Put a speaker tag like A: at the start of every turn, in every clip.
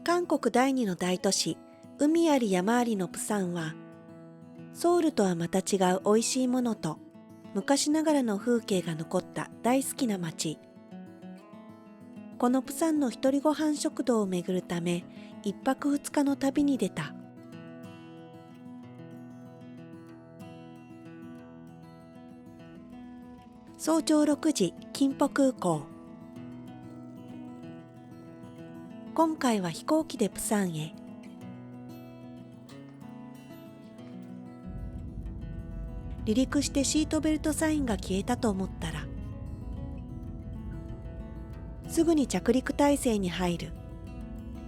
A: 韓国第二の大都市、海あり山ありのプサンは、ソウルとはまた違う美味しいものと、昔ながらの風景が残った大好きな街。このプサンの一人ご飯食堂を巡るため、一泊二日の旅に出た。早朝6時、キンポ空港。今回は飛行機でプサンへ。離陸してシートベルトサインが消えたと思ったら、すぐに着陸態勢に入る。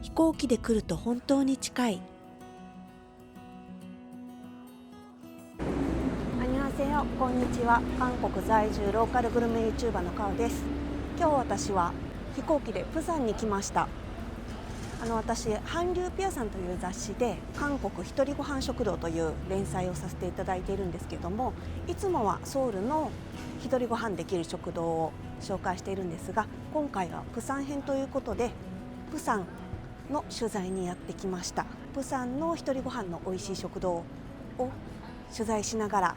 A: 飛行機で来ると本当に近い。
B: こんにちは。韓国在住ローカルグルメ YouTuber のカオです。今日私は飛行機でプサンに来ました。私、韓流ピアさんという雑誌で韓国一人ご飯食堂という連載をさせていただいているんですけども、いつもはソウルの一人ご飯できる食堂を紹介しているんですが、今回はプサン編ということでプサンの取材にやってきました。プサンの一人ご飯の美味しい食堂を取材しながら、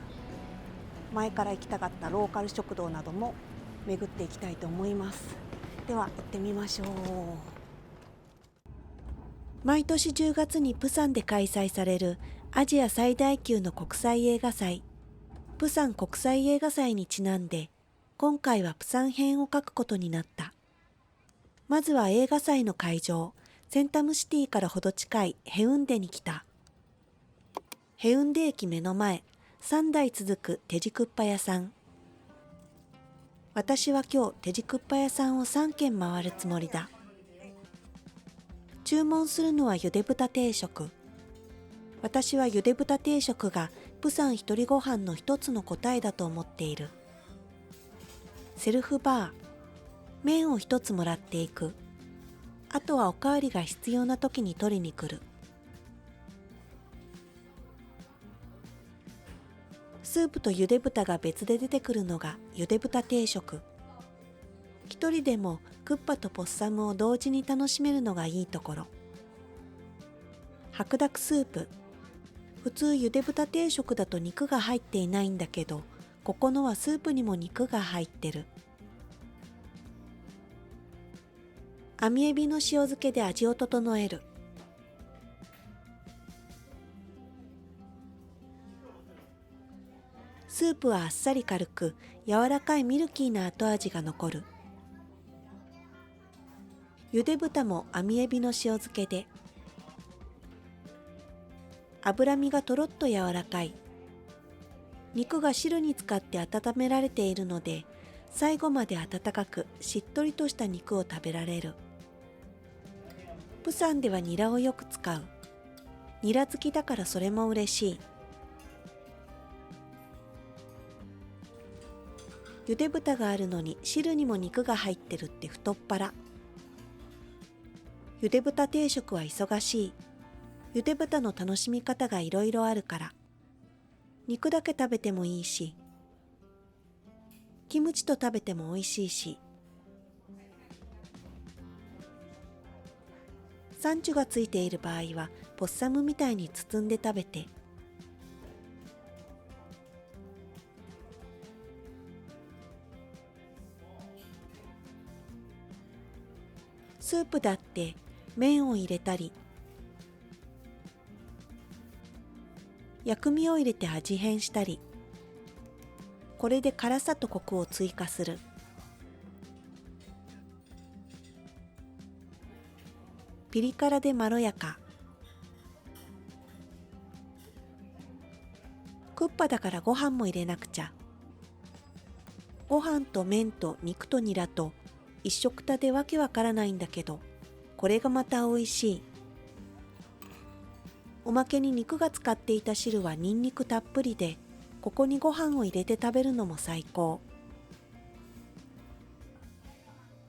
B: 前から行きたかったローカル食堂なども巡っていきたいと思います。では行ってみましょう。
A: 毎年10月にプサンで開催されるアジア最大級の国際映画祭、プサン国際映画祭にちなんで、今回はプサン編を書くことになった。まずは映画祭の会場、センタムシティからほど近いヘウンデに来た。ヘウンデ駅目の前、3台続くテジクッパ屋さん。私は今日テジクッパ屋さんを3軒回るつもりだ。注文するのはゆで豚定食。私はゆで豚定食がプサン一人ご飯の一つの答えだと思っている。セルフバー、麺を一つもらっていく。あとはおかわりが必要な時に取りに来る。スープとゆで豚が別で出てくるのがゆで豚定食。一人でもクッパとポッサムを同時に楽しめるのがいいところ。白濁スープ。普通ゆで豚定食だと肉が入っていないんだけど、ここのはスープにも肉が入ってる。網エビの塩漬けで味を整える。スープはあっさり軽く、柔らかいミルキーな後味が残る。ゆで豚も網エビの塩漬けで、脂身がとろっと柔らかい。肉が汁に浸かって温められているので、最後まで温かくしっとりとした肉を食べられる。プサンではニラをよく使う。ニラ好きだからそれも嬉しい。ゆで豚があるのに汁にも肉が入ってるって太っ腹。ゆで豚定食は忙しい。ゆで豚の楽しみ方がいろいろあるから。肉だけ食べてもいいし、キムチと食べても美味しいし。サンチュがついている場合はポッサムみたいに包んで食べて。スープだって麺を入れたり、薬味を入れて味変したり、これで辛さとコクを追加する。ピリ辛でまろやか。クッパだからご飯も入れなくちゃ。ご飯と麺と肉とニラと一緒くたでわけわからないんだけど、これがまた美味しい。おまけに肉が使っていた汁はニンニクたっぷりで、ここにご飯を入れて食べるのも最高。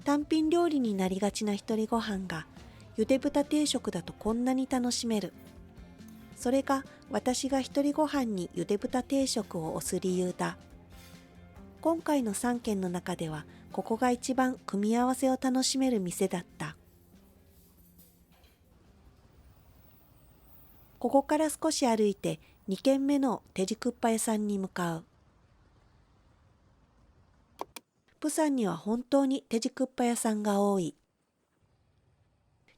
A: 単品料理になりがちな一人ご飯がゆで豚定食だとこんなに楽しめる。それが私が一人ご飯にゆで豚定食を推す理由だ。今回の3軒の中ではここが一番組み合わせを楽しめる店だった。ここから少し歩いて2軒目のテジクッパ屋さんに向かう。プサンには本当にテジクッパ屋さんが多い。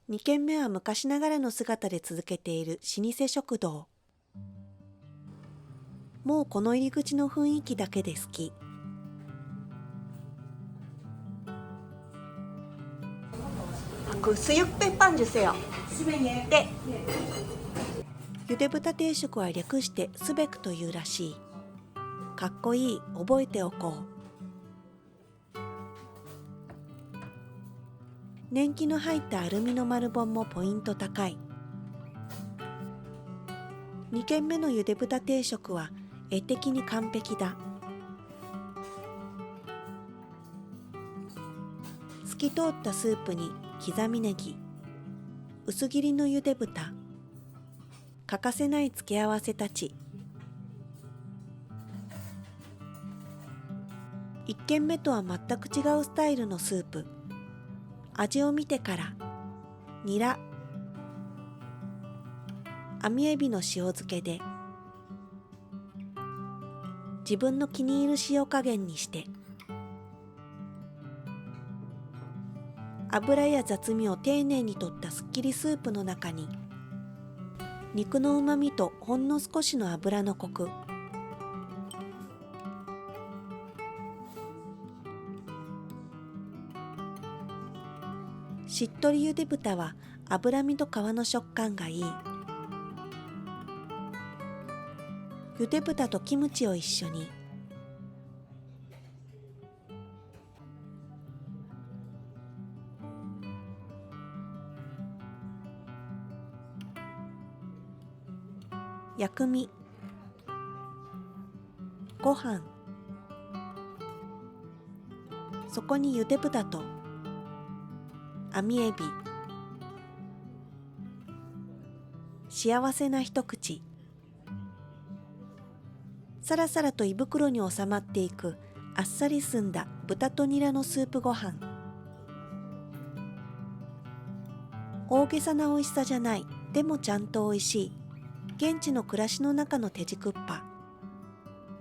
A: 2軒目は昔ながらの姿で続けている老舗食堂。もうこの入り口の雰囲気だけで好き。
B: 수육백반주세요。で、
A: ゆで豚定食は略してスベクというらしい。かっこいい、覚えておこう。年季の入ったアルミの丸ボンもポイント高い。2軒目のゆで豚定食は絵的に完璧だ。透き通ったスープに刻みネギ、薄切りのゆで豚、欠かせない付け合わせたち。1軒目とは全く違うスタイルのスープ。味を見てから、ニラ、網エビの塩漬けで、自分の気に入る塩加減にして、油や雑味を丁寧に取ったすっきりスープの中に、肉のうまみとほんの少しの油のコク、しっとりゆで豚は脂身と皮の食感がいい。ゆで豚とキムチを一緒に。薬味、ご飯、そこにゆで豚と網エビ、幸せな一口。さらさらと胃袋に収まっていくあっさり澄んだ豚とニラのスープご飯。大げさな美味しさじゃない、でもちゃんと美味しい。現地の暮らしの中のテジクッパ。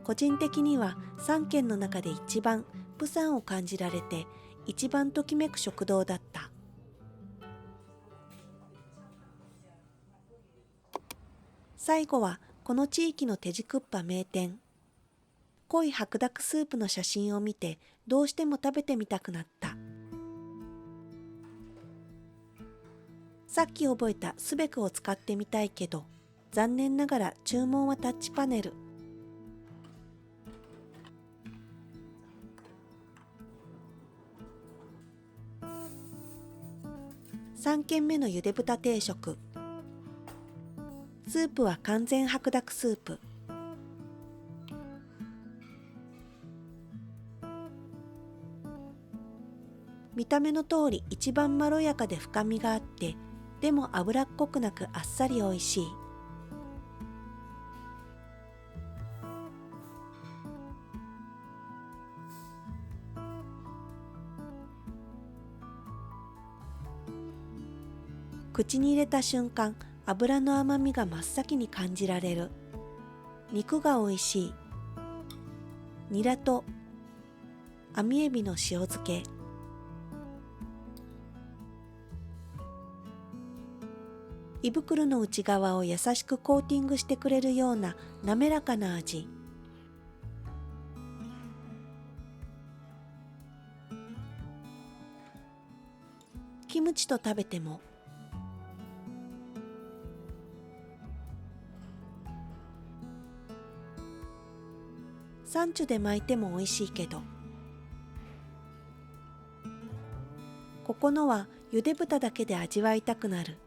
A: 個人的には3軒の中で一番プサンを感じられて一番ときめく食堂だった。最後はこの地域のテジクッパ名店。濃い白濁スープの写真を見てどうしても食べてみたくなった。さっき覚えたスベクを使ってみたいけど、残念ながら注文はタッチパネル。3軒目のゆで豚定食。スープは完全白濁スープ。見た目の通り一番まろやかで深みがあって、でも脂っこくなくあっさりおいしい。口に入れた瞬間、油の甘みが真っ先に感じられる。肉がおいしい。ニラと網エビの塩漬け。胃袋の内側を優しくコーティングしてくれるような滑らかな味。キムチと食べても、サンチュで巻いても美味しいけど、ここのはゆで豚だけで味わいたくなる。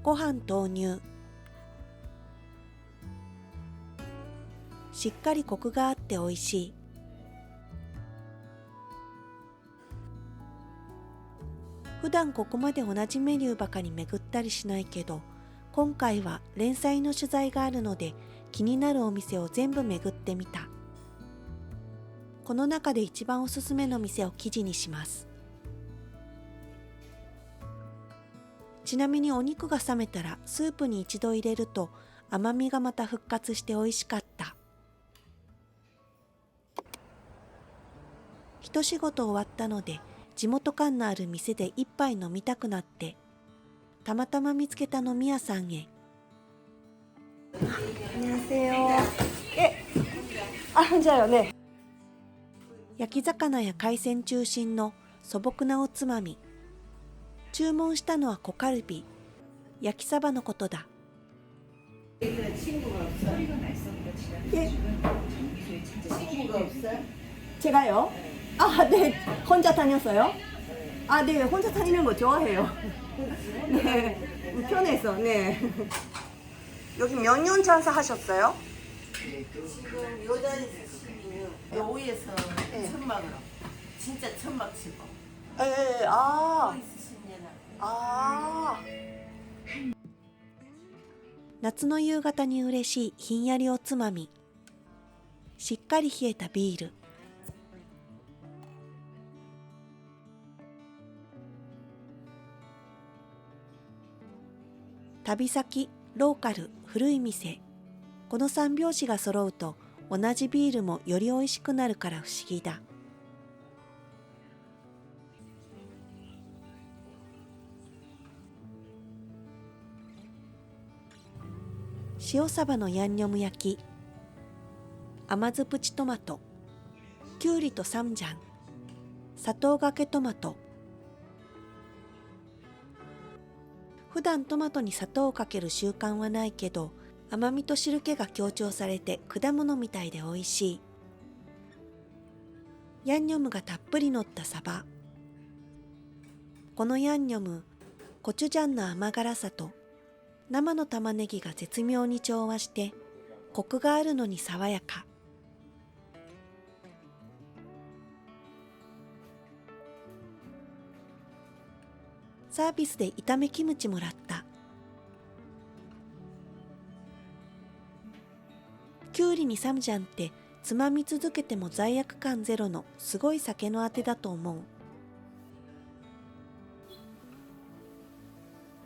A: ご飯投入。しっかりコクがあって美味しい。普段ここまで同じメニューばかり巡ったりしないけど、今回は連載の取材があるので気になるお店を全部巡ってみた。この中で一番おすすめの店を記事にします。ちなみにお肉が冷めたらスープに一度入れると甘みがまた復活して美味しかった。一仕事終わったので地元感のある店で一杯飲みたくなって、たまたま見つけた飲み屋さんへ。
B: 안녕하세요。じゃあよね。
A: 焼き魚や海鮮中心の素朴なおつまみ。注文したのは小カルビ、焼きサバのことだ。
B: 제가요? 네, 혼자 다녔어요? 네, 혼자 다니는 거 좋아해요. 네, 편해서, 네. 여기 몇 년 장사하셨어요?
C: 지금 요 자리에서 요 위에서
B: 네.
C: 천막으로 진짜 천막 치고
B: 네,
C: 거의 수십 년
A: 夏の夕方に嬉しいひんやりおつまみ。しっかり冷えたビール。旅先、ローカル、古い店。この三拍子が揃うと同じビールもより美味しくなるから不思議だ。塩サバのヤンニョム焼き、甘酢プチトマト、きゅうりとサムジャン、砂糖がけトマト。普段トマトに砂糖をかける習慣はないけど、甘みと汁気が強調されて果物みたいで美味しい。ヤンニョムがたっぷり乗ったサバ。このヤンニョム、コチュジャンの甘辛さと生の玉ねぎが絶妙に調和して、コクがあるのに爽やか。サービスで炒めキムチもらった。きゅうりにサムジャンってつまみ続けても罪悪感ゼロのすごい酒のあてだと思う。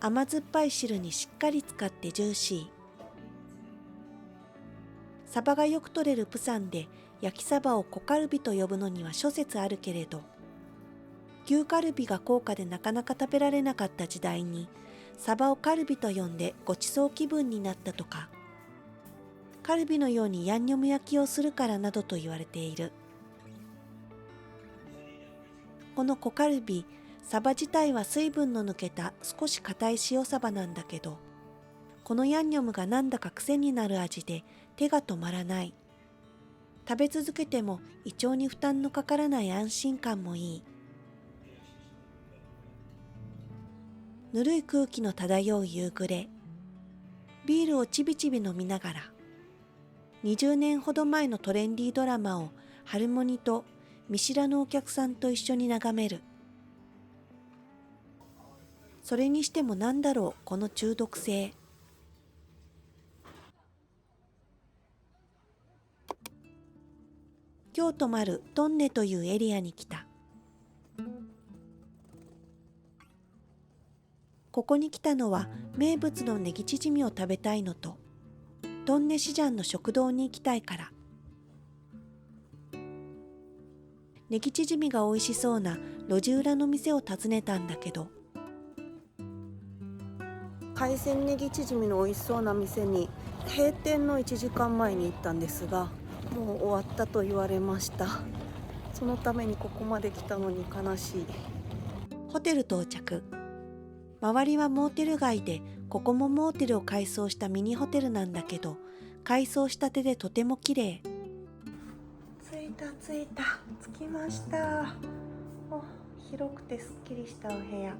A: 甘酸っぱい汁にしっかり使ってジューシー。サバがよく取れるプサンで焼きサバを小カルビと呼ぶのには諸説あるけれど、牛カルビが高価でなかなか食べられなかった時代にサバをカルビと呼んでごちそう気分になったとか、カルビのようにヤンニョム焼きをするからなどと言われている。この小カルビ、サバ自体は水分の抜けた少し硬い塩サバなんだけど、このヤンニョムがなんだか癖になる味で手が止まらない。食べ続けても胃腸に負担のかからない安心感もいい。ぬるい空気の漂う夕暮れ。ビールをちびちび飲みながら、20年ほど前のトレンディードラマをハルモニと見知らぬお客さんと一緒に眺める。それにしてもなんだろう、この中毒性。今日泊まるトンネというエリアに来た。ここに来たのは名物のネギチヂミを食べたいのと、トンネシジャンの食堂に行きたいから。ネギチヂミが美味しそうな路地裏の店を訪ねたんだけど、
B: 海鮮ネギチヂミの美味しそうな店に閉店の1時間前に行ったんですが、もう終わったと言われました。そのためにここまで来たのに悲しい。
A: ホテル到着。周りはモーテル街で、ここもモーテルを改装したミニホテルなんだけど、改装したてでとても綺麗。着いた、着きました。広くてすっきりしたお部屋。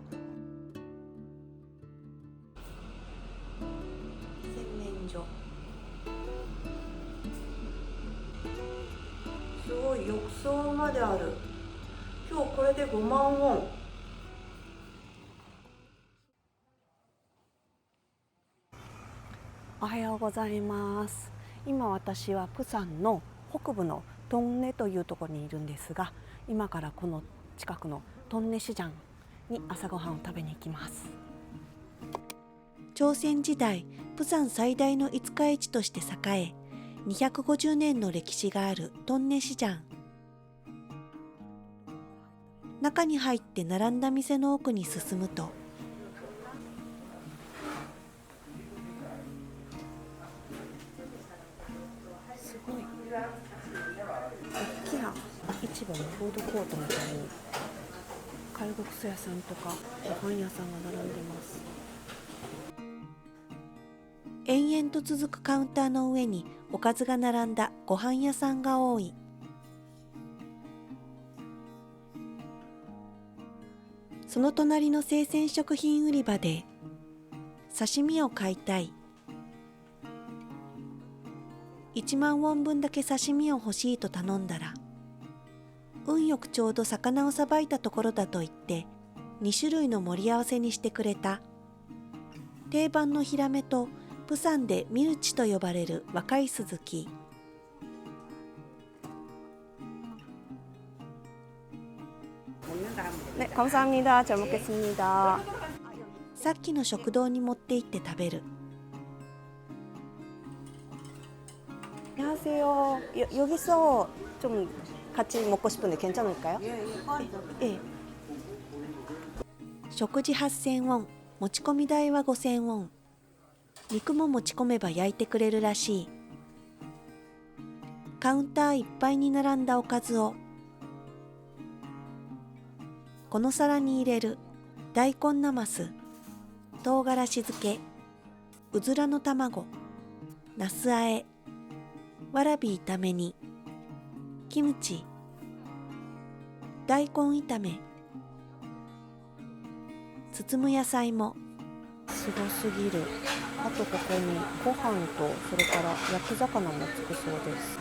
A: 洗面所。
B: すごい、浴槽まである。今日これで5万ウォン。おはようございます。今私はプサンの北部のトンネというところにいるんですが、今からこの近くのトンネシジャンに朝ごはんを食べに行きます。
A: 朝鮮時代、釜山最大の五日市として栄え、250年の歴史があるトンネ市場。中に入って並んだ店の奥に進むと、
B: すごい大きな市場のフードコートみたいにカルボクソ屋さんとかご飯屋さんが並んでます。
A: 延々と続くカウンターの上におかずが並んだご飯屋さんが多い。その隣の生鮮食品売り場で刺身を買いたい。1万ウォン分だけ刺身を欲しいと頼んだら、運よくちょうど魚をさばいたところだと言って2種類の盛り合わせにしてくれた。定番のヒラメと釜山でミルチと呼ばれる若いスズキ。
B: 네、감사합니다。잘 먹겠습니다。
A: さっきの食堂に持って行って食べる。
B: 안녕하세요。여기서 좀 같이 먹고 싶은데 괜찮을까요? 예.
A: 食事8000ウォン、持ち込み代は5000ウォン。肉も持ち込めば焼いてくれるらしい。カウンターいっぱいに並んだおかずをこの皿に入れる。大根なます、唐辛子漬け、うずらの卵、なすあえ、わらび炒めに、キムチ、大根炒め、包む野菜も。
B: すごすぎる。あとここにご飯とそれから焼き魚もつくそうです。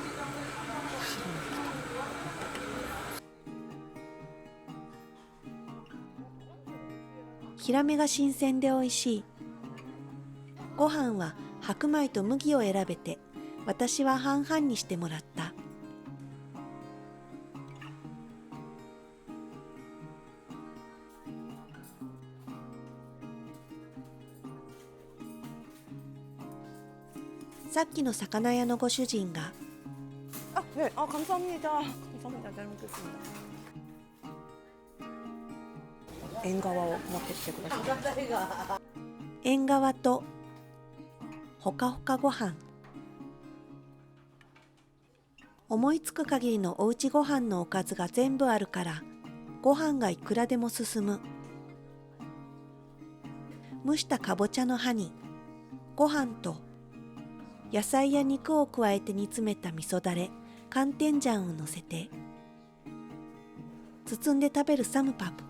A: ヒラメが新鮮で美味しい。ご飯は白米と麦を選べて、私は半々にしてもらった。さっきの魚屋のご主人が、
B: 네、감사합니다。잘 먹겠습니다。縁側を持ってきてください。
A: 縁側とほかほかご飯。思いつく限りのおうちご飯のおかずが全部あるから、ご飯がいくらでも進む。蒸したかぼちゃの葉にご飯と野菜や肉を加えて煮詰めた味噌だれ、寒天醤をのせて包んで食べるサムパプ。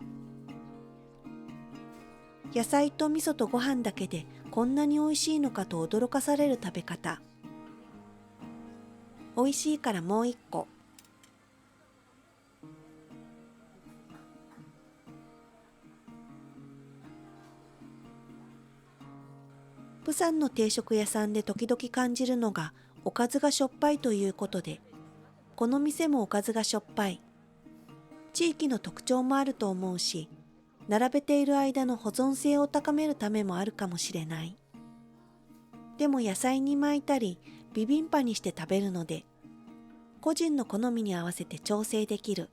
A: 野菜と味噌とご飯だけでこんなに美味しいのかと驚かされる食べ方。美味しいからもう一個。釜山の定食屋さんで時々感じるのがおかずがしょっぱいということで、この店もおかずがしょっぱい。地域の特徴もあると思うし、並べている間の保存性を高めるためもあるかもしれない。でも野菜に巻いたりビビンパにして食べるので、個人の好みに合わせて調整できる。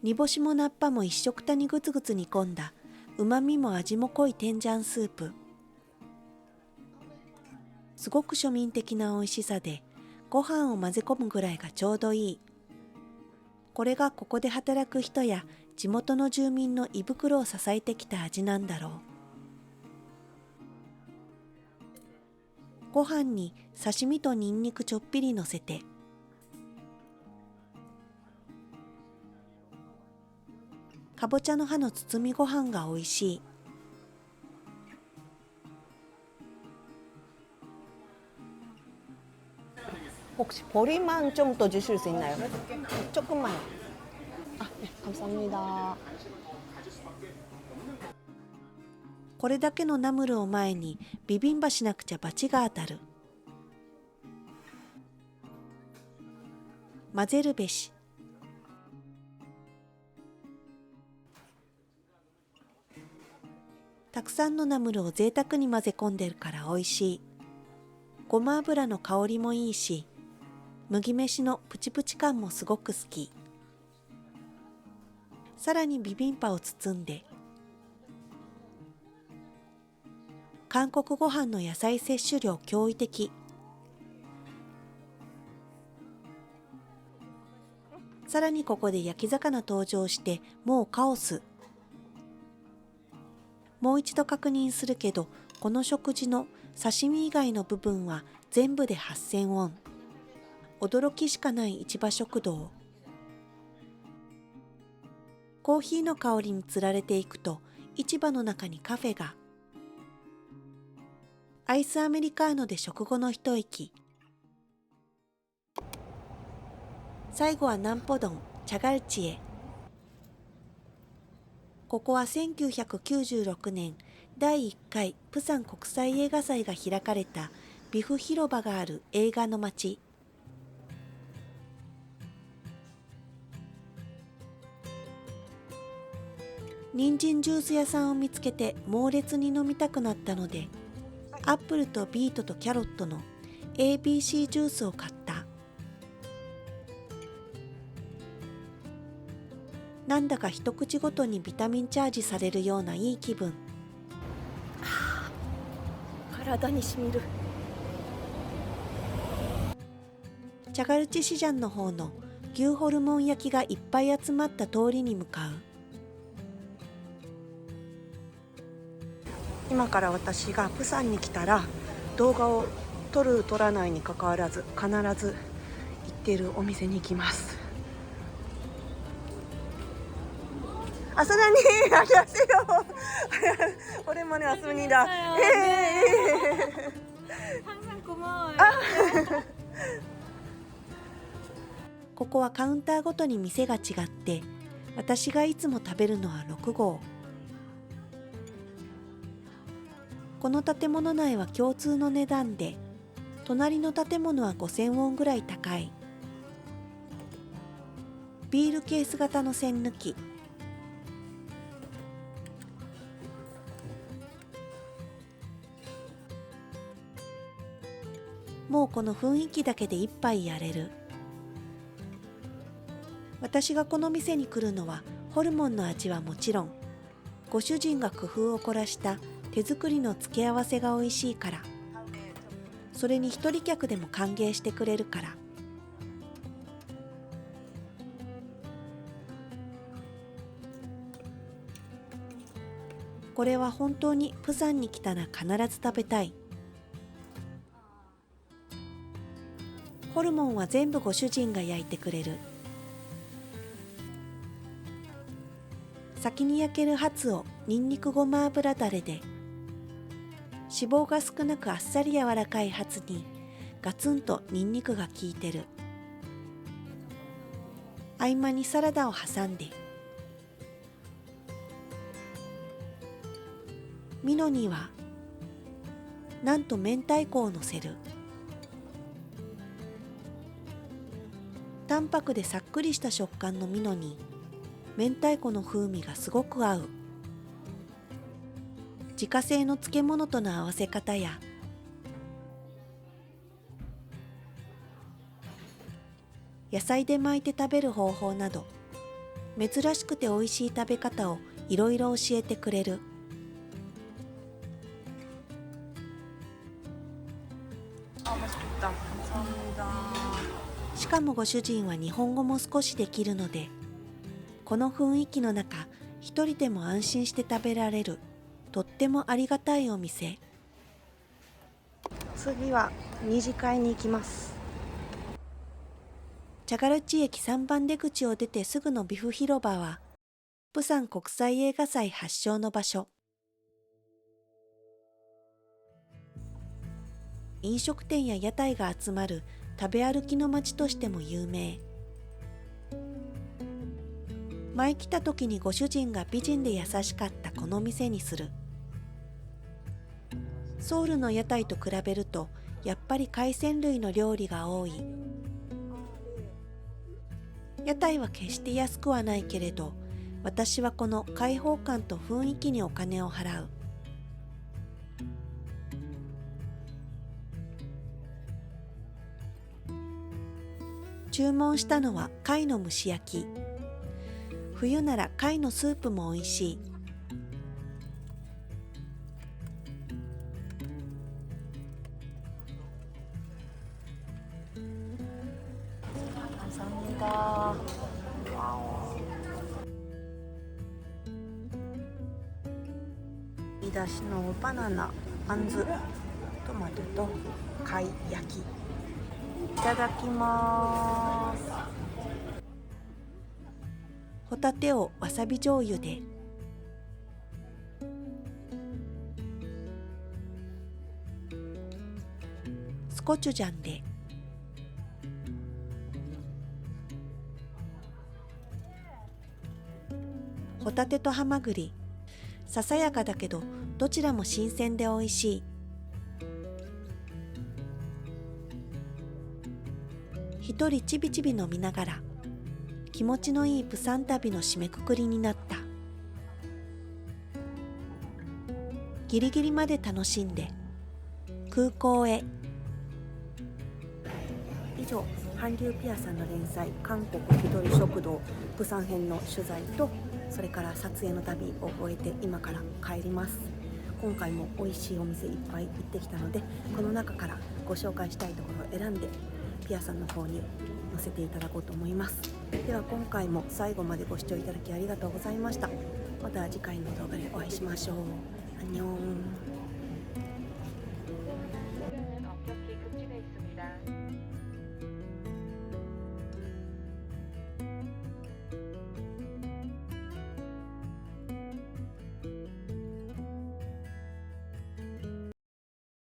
A: 煮干しも菜っぱも一緒くたにぐつぐつ煮込んだ、うまみも味も濃い天醤スープ。すごく庶民的な美味しさで、ご飯を混ぜ込むぐらいがちょうどいい。これがここで働く人や地元の住民の胃袋を支えてきた味なんだろう。ご飯に刺身とニンニクちょっぴり乗せて、かぼちゃの葉の包みご飯が美味しい。
B: 혹시 보리만 좀 더 주실 수 있나요? 조금만. 네, 감사합니다.
A: これだけのナムルを前にビビンバしなくちゃ罰が当たる。混ぜるべし。たくさんのナムルを贅沢に混ぜ込んでるから美味しい。ごま油の香りもいいし、麦飯のプチプチ感もすごく好き。さらにビビンパを包んで、韓国ご飯の野菜摂取量驚異的。さらにここで焼き魚登場してもうカオス。もう一度確認するけど、この食事の刺身以外の部分は全部で8000ウォン。驚きしかない市場食堂。コーヒーの香りにつられていくと、市場の中にカフェが。アイスアメリカーノで食後の一息。最後はナンポドン、チャガルチへ。ここは1996年、第1回プサン国際映画祭が開かれたビフ広場がある映画の街。人参ジュース屋さんを見つけて猛烈に飲みたくなったので、アップルとビートとキャロットの ABC ジュースを買った。なんだか一口ごとにビタミンチャージされるようないい気分。
B: 体にしみる。
A: チャガルチシジャンの方の牛ホルモン焼きがいっぱい集まった通りに向かう。
B: 今から私がプサンに来たら動画を撮る撮らないにかかわらず必ず行っているお店に行きます。아사장님 안녕하세요. 오랜만에 왔습니다.
D: 항상 고마워요.
A: ここはカウンターごとに店が違って、私がいつも食べるのは6号。この建物内は共通の値段で、隣の建物は5000ウォンぐらい高い。ビールケース型の栓抜き。もうこの雰囲気だけで一杯やれる。私がこの店に来るのはホルモンの味はもちろん、ご主人が工夫を凝らした手作りの付け合わせが美味しいから、それに一人客でも歓迎してくれるから。これは本当にプサンに来たら必ず食べたい。ホルモンは全部ご主人が焼いてくれる。先に焼けるハツをニンニクごま油だれで、脂肪が少なくあっさり柔らかいハツにガツンとニンニクが効いてる。合間にサラダを挟んで、ミノにはなんと明太子をのせる。淡白でさっくりした食感のミノに明太子の風味がすごく合う。自家製の漬物との合わせ方や、野菜で巻いて食べる方法など、珍しくて美味しい食べ方をいろいろ教えてくれる。しかもご主人は日本語も少しできるので、この雰囲気の中、一人でも安心して食べられる、とってもありがたいお店。
B: 次は二次会に行きます。
A: チャガルチ駅3番出口を出てすぐのビフ広場は、プサン国際映画祭発祥の場所。飲食店や屋台が集まる食べ歩きの街としても有名。前来た時にご主人が美人で優しかったこの店にする。ソウルの屋台と比べるとやっぱり海鮮類の料理が多い。屋台は決して安くはないけれど、私はこの開放感と雰囲気にお金を払う。注文したのは貝の蒸し焼き。冬なら貝のスープも美味しい。
B: 감사합니다. 이だしのバナナ、あんず、トマトと貝焼き。いただきます。
A: ホタテをわさび醤油で。スコチュジャンで。ホタテとハマグリ、ささやかだけどどちらも新鮮で美味しい。一人ちびちび飲みながら気持ちのいいプサン旅の締めくくりになった。ギリギリまで楽しんで空港へ。
B: 以上、韓流ピアさんの連載韓国ひとり食堂プサン編の取材と、それから撮影の旅を終えて今から帰ります。今回も美味しいお店いっぱい行ってきたので、この中からご紹介したいところを選んでピアさんの方に載せていただこうと思います。では今回も最後までご視聴いただきありがとうございました。また次回の動画でお会いしましょう。アンニョン。